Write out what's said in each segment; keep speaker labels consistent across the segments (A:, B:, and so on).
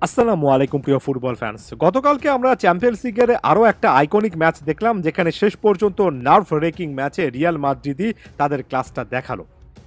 A: আসসালামু আলাইকুম প্রিয় ফুটবল ফ্যান্স। গতকালকে আমরা চ্যাম্পিয়ন্স লিগের আরও একটা আইকনিক ম্যাচ দেখলাম, যেখানে শেষ পর্যন্ত নার্ভ রেকিং ম্যাচে রিয়াল মাদ্রিদই তাদের ক্লাসটা দেখালো।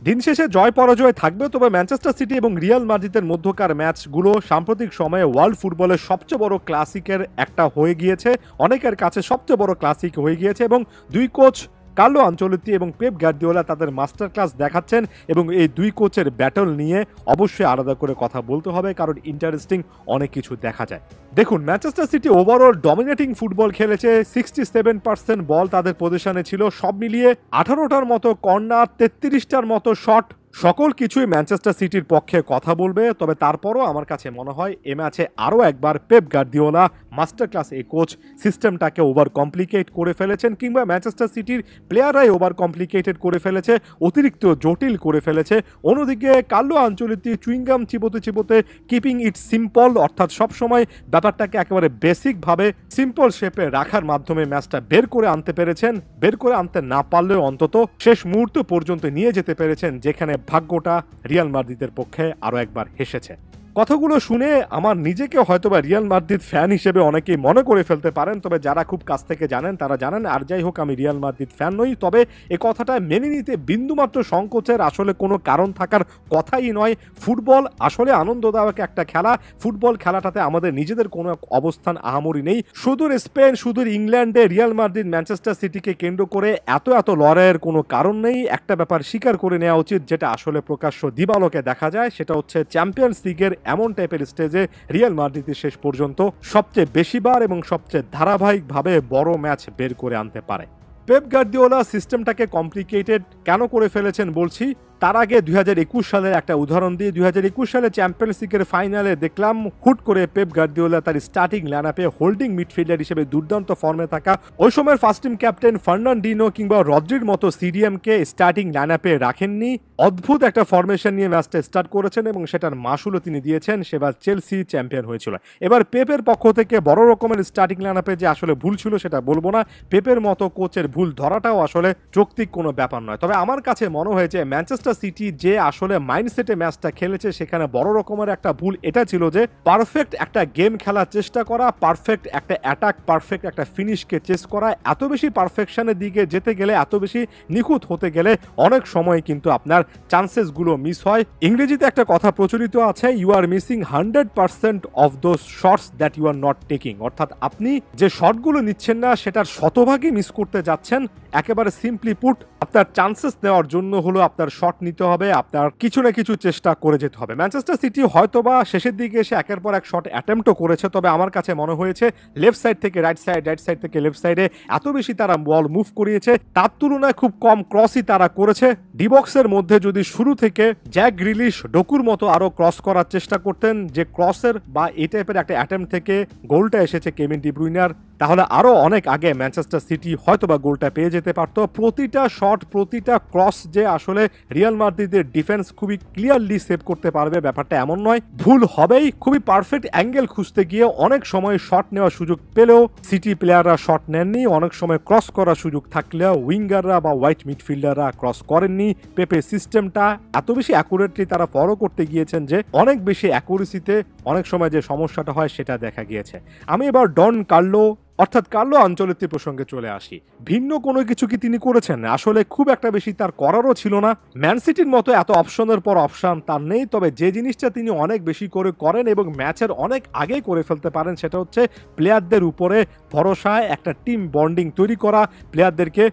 A: দিন শেষে জয় পরাজয় থাকবে, তবে ম্যানচেস্টার সিটি এবং রিয়াল মাদ্রিদের মধ্যকার ম্যাচগুলো সাম্প্রতিক সময়ে ওয়ার্ল্ড ফুটবলের সবচেয়ে বড় ক্লাসিকের একটা হয়ে গিয়েছে, অনেকের কাছে সবচেয়ে বড় ক্লাসিক হয়ে গিয়েছে। এবং দুই কোচ কার্লো আনচেলত্তি এবং পেপ গার্দিওলা তাদের মাস্টার ক্লাস দেখাচ্ছেন, এবং এই দুই কোচের ব্যাটল নিয়ে অবশ্যই আলাদা করে কথা বলতে হবে, কারণ ইন্টারেস্টিং অনেক কিছু দেখা যায়। দেখুন, Manchester city overall dominating football খেলেছে। 67% বল তাদের পজিশনে ছিল, সব মিলিয়ে 18টার মতো কর্নার, 33টার মতো শট, সকল কিছুই ম্যানচেস্টার সিটির পক্ষে কথা বলবে। তবে তারপরও আমার কাছে মনে হয় এ ম্যাচে আরও একবার পেপ গার্দিওলা মাস্টার ক্লাস এই কোচ সিস্টেমটাকে ওভার কমপ্লিকেট করে ফেলেছেন, কিংবা ম্যানচেস্টার সিটির প্লেয়াররাই ওভার কমপ্লিকেটেড করে ফেলেছে, অতিরিক্ত জটিল করে ফেলেছে। অন্যদিকে কার্লো আনচেলত্তি চুইংগাম চিবোতে চিবোতে কিপিং ইট সিম্পল, অর্থাৎ সবসময় ব্যাপারটাকে একেবারে বেসিকভাবে সিম্পল শেপে রাখার মাধ্যমে ম্যাচটা বের করে আনতে পেরেছেন। বের করে আনতে না পারলেও অন্তত শেষ মুহূর্ত পর্যন্ত নিয়ে যেতে পেরেছেন, যেখানে ভাগ্যটা রিয়াল মাদ্রিদের পক্ষে আরও একবার হেসেছে। কথাগুলো শুনে আমার নিজেকে হয়তোবা রিয়াল মাদ্রিদ ফ্যান হিসেবে অনেকেই মনে করে ফেলতে পারেন, তবে যারা খুব কাছ থেকে জানেন তারা জানেন। আর যাই হোক, আমি রিয়াল মাদ্রিদ ফ্যান নই, তবে এ কথাটা মেনে নিতে বিন্দুমাত্র সংকোচের আসলে কোনো কারণ থাকার কথাই নয়। ফুটবল আসলে আনন্দদায়ক একটা খেলা। ফুটবল খেলাটাতে আমাদের নিজেদের কোনো অবস্থান আহামরি নেই। সুদূর স্পেন, সুদূর ইংল্যান্ডে রিয়াল মাদ্রিদ ম্যানচেস্টার সিটিকে কেন্দ্র করে এত লড়াইয়ের কোনো কারণ নেই। একটা ব্যাপার স্বীকার করে নেওয়া উচিত, যেটা আসলে প্রকাশ্য দিবালোকে দেখা যায়, সেটা হচ্ছে চ্যাম্পিয়ন্স লিগের এমন টাইপের স্টেজে রিয়াল মাদ্রিদ শেষ পর্যন্ত সবচেয়ে বেশিবার এবং সবচেয়ে ধারাবাহিকভাবে বড় ম্যাচ বের করে আনতে পারে। পেপ গার্দিওলা সিস্টেমটাকে কমপ্লিকেটেড কেন করে ফেলেছেন বলছি। তার আগে 2021 সালের একটা উদাহরণ দিয়ে, 2021 সালে চ্যাম্পিয়ন্স লিগের ফাইনালে দেখলাম হুট করে পেপ গার্দিওলা তার স্টার্টিং লাইনআপে হোল্ডিং মিডফিল্ডার হিসেবে দুর্দান্ত ফর্মে থাকা ওই সময়ের ফার্স্ট টিম ক্যাপ্টেন ফার্নান্ডিনো কিংবা রদ্রির মতো সিডিএমকে স্টার্টিং লাইনআপে রাখেননি। অদ্ভুত একটা ফরমেশন নিয়ে ম্যাচটা স্টার্ট করেছেন এবং সেটার মাসুলও তিনি দিয়েছেন। সেবার চেলসি চ্যাম্পিয়ন হয়েছিল। এবার পেপের পক্ষ থেকে বড় রকমের স্টার্টিং লাইনআপে যে আসলে ভুল ছিল সেটা বলবো না, পেপের মতো কোচের ভুল ধরাটাও আসলে যৌক্তিক কোনো ব্যাপার নয়। তবে আমার কাছে মনে হয়েছে ম্যানচেস্টার সিটি যে আসলে মাইন্ডসেটে ম্যাচটা খেলেছে, সেখানে বড় রকমের একটা ভুল এটা ছিল যে পারফেক্ট একটা গেম খেলার চেষ্টা করা, পারফেক্ট একটা অ্যাটাক, পারফেক্ট একটা ফিনিশকে চেস করা। এত বেশি পারফেকশনের দিকে যেতে গেলে, এত বেশি নিখুঁত হতে গেলে অনেক সময় কিন্তু আপনার চান্সেসগুলো মিস হয়। ইংরেজিতে একটা কথা প্রচলিত আছে, you are missing 100% of those shots that you are not taking, অর্থাৎ আপনি যে শটগুলো নিচ্ছেন না সেটার শতভাগই মিস করতে যাচ্ছেন। একেবারে সিম্পলি পুট, আপনার চান্সেস নেওয়ার জন্য হলো আপনার শট নিতে হবে, আপনার কিছু না কিছু চেষ্টা করে যেতে হবে। ম্যানচেস্টার সিটি হয়তোবা শেষের দিকে এসে একের পর এক শট অ্যাটেম্পটও করেছে, তবে আমার কাছে মনে হয়েছে লেফট সাইড থেকে রাইট সাইড, রাইট সাইড থেকে লেফট সাইডে এত বেশি তারা বল মুভ করিয়েছে, তার তুলনায় খুব কম ক্রসই তারা করেছে। ডিবক্সের মধ্যে যদি শুরু থেকে জ্যাক গ্রিলিশ ডকুর মতো আরো ক্রস করার চেষ্টা করতেন, যে ক্রসের বা এই টাইপের একটা অ্যাটেম্প থেকে গোলটা এসেছে কেভিন ডি ব্রুইনার, তাহলে আরো অনেক আগে ম্যানচেস্টার সিটি হয়তোবা গোলটা পেয়ে যেতে পারত। প্রতিটা শট, প্রতিটা ক্রস যে আসলে রিয়াল মাদ্রিদের ডিফেন্স খুবই ক্লিয়ারলি সেভ করতে পারবে ব্যাপারটা এমন নয়। ভুল হবেই। খুবই পারফেক্ট অ্যাঙ্গেল খুঁজতে গিয়ে অনেক সময় শট নেওয়ার সুযোগ পেলেও সিটি প্লেয়াররা শট নেননি। অনেক সময় ক্রস করার সুযোগ থাকলেও উইঙ্গাররা বা হোয়াইট মিডফিল্ডাররা ক্রস করেননি। পেপের সিস্টেমটা এত বেশি অ্যাকুরেটলি তারা ফলো করতে গিয়েছেন যে অনেক বেশি অ্যাকুরেসিতে অনেক সময় যে সমস্যাটা হয় সেটা দেখা গিয়েছে। আমি এবার ডন কার্লো অর্থাৎ কার্লো আনচেলত্তি প্রসঙ্গে চলে আসি। ভিন্ন কোনো কিছু কি তিনি করেছেন? আসলে খুব একটা বেশি তার করারও ছিল না। ম্যান সিটির মতো এত অপশনের পর অপশন তার নেই, তবে যে জিনিসটা তিনি অনেক বেশি করে করেন এবং ম্যাচের অনেক আগেই করে ফেলতে পারেন, সেটা হচ্ছে প্লেয়ারদের উপরে ভরসায় একটা টিম বন্ডিং তৈরি করা, প্লেয়ারদেরকে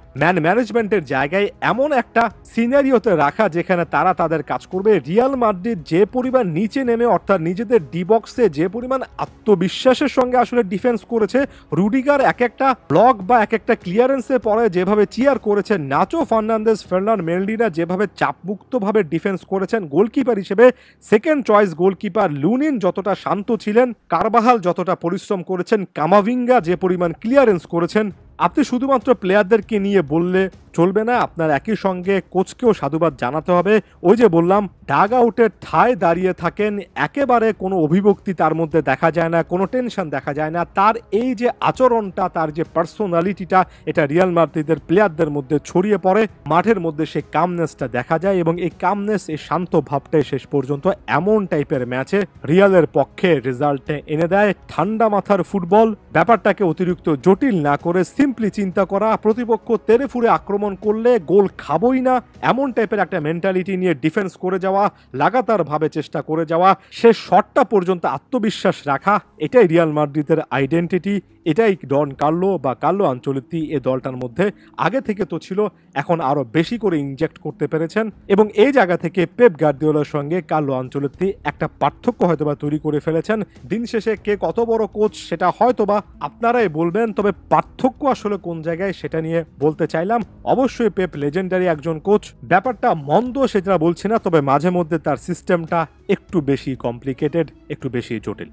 A: ম্যানেজমেন্টের জায়গায় এমন একটা সিনারিওতে রাখা যেখানে তারা তাদের কাজ করবে। রিয়াল মাদ্রিদ যে পরিমাণ নিচে নেমে, অর্থাৎ নিজেদের ডিবক্সে যে পরিমাণ আত্মবিশ্বাসের সঙ্গে আসলে ডিফেন্স করেছে, রুডিগার এক একটা ব্লক বা এক একটা ক্লিয়ারেন্সে পরে যেভাবে চিয়ার করেছেন, নাচো ফার্নান্দেজ, ফার্নান্ড মেন্ডিরা যেভাবে চাপমুক্তভাবে ডিফেন্স করেছেন, গোলকিপার হিসেবে সেকেন্ড চয়েস গোলকিপার লুনিন যতটা শান্ত ছিলেন, কারবাহাল যতটা পরিশ্রম করেছেন, কামাভিঙ্গা যে পরিমাণ ক্লিয়ারেন্স করেছেন, আপনি শুধুমাত্র প্লেয়ারদেরকে নিয়ে বললে চলবে না, আপনার একই সঙ্গে কোচকেও সাধুবাদ জানাতে হবে। ওই যে বললাম, ডাগ আউটের ঠায় দাঁড়িয়ে থাকেন, একেবারে কোনো অভিব্যক্তি তার মধ্যে দেখা যায় না, কোনো টেনশন দেখা যায় না। তার এই যে আচরণটা, তার যে পার্সোনালিটিটা, এটা রিয়াল মাদ্রিদের প্লেয়ারদের মধ্যে ছড়িয়ে পড়ে। মাঠের মধ্যে সেই কামনেসটা দেখা যায় এবং এই কামনেস, এই শান্ত ভাবটাই শেষ পর্যন্ত এমন টাইপের ম্যাচে রিয়ালের পক্ষে রেজাল্টে এনে দেয়। ঠান্ডা মাথার ফুটবল, ব্যাপারটাকে অতিরিক্ত জটিল না করে সিম্পলি চিন্তা করা, প্রতিপক্ষ তেরে ফুরে আক্রমণ করলে গোল খাবই না, এমন টাইপের একটা মেন্টালিটি নিয়ে ডিফেন্স করে যাওয়া, লাগাতার ভাবে চেষ্টা করে যাওয়া, শেষ শটটা পর্যন্ত আত্মবিশ্বাস রাখা, এটাই রিয়াল মাদ্রিদের আইডেন্টিটি। এটাই ডন কার্লো বা কার্লো আনচেলত্তি এ দলটার মধ্যে আগে থেকে তো ছিল, এখন আরো বেশি করে ইনজেক্ট করতে পেরেছেন এবং এই জায়গা থেকে পেপ গার্দিওলার সঙ্গে কার্লো আনচেলত্তি একটা পার্থক্য হয়তোবা তৈরি করে ফেলেছেন। দিন শেষে কে কত বড় কোচ সেটা হয়তোবা আপনারাই বলবেন, তবে পার্থক্য আসলে কোন জায়গায় সেটা নিয়ে বলতে চাইলাম। অবশ্যই পেপ লেজেন্ডারি একজন কোচ, ব্যাপারটা মন্দ সেটা বলছি না, তবে মাঝে মধ্যে তার সিস্টেমটা একটু বেশি কমপ্লিকেটেড, একটু বেশি জটিল।